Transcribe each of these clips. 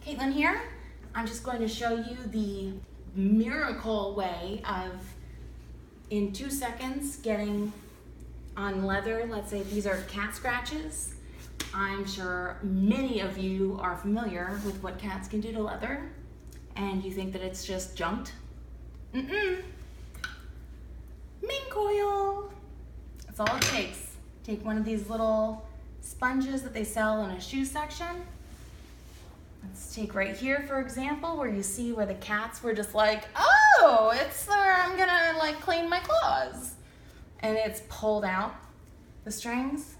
Caitlin here. I'm just going to show you the miracle way of, in 2 seconds, getting on leather. Let's say these are cat scratches. I'm sure many of you are familiar with what cats can do to leather, and you think that it's just junked. Mink oil. That's all it takes. Take one of these little sponges that they sell in a shoe section. Let's take right here, for example, where you see where the cats were just like, oh, it's where I'm gonna like clean my claws. And it's pulled out the strings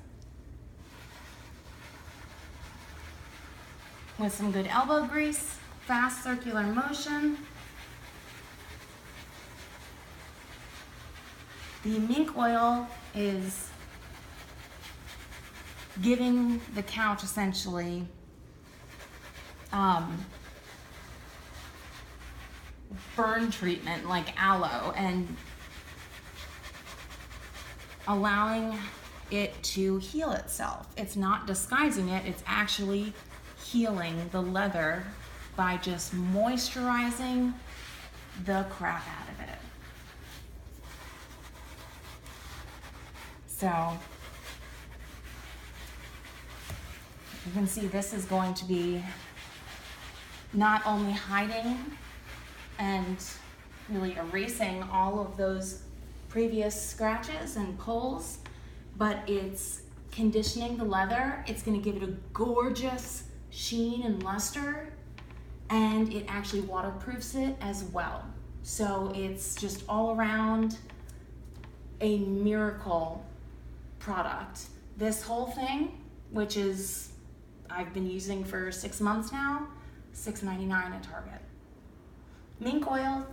with some good elbow grease, fast circular motion. The mink oil is giving the couch essentially burn treatment like aloe and allowing it to heal itself. It's not disguising it, it's actually healing the leather by just moisturizing the crap out of it. So you can see this is going to be not only hiding and really erasing all of those previous scratches and pulls, but it's conditioning the leather. It's going to give it a gorgeous sheen and luster, and it actually waterproofs it as well. So it's just all around a miracle product. This whole thing, which is I've been using for 6 months now, $6.99 at Target. Mink oil,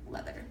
leather.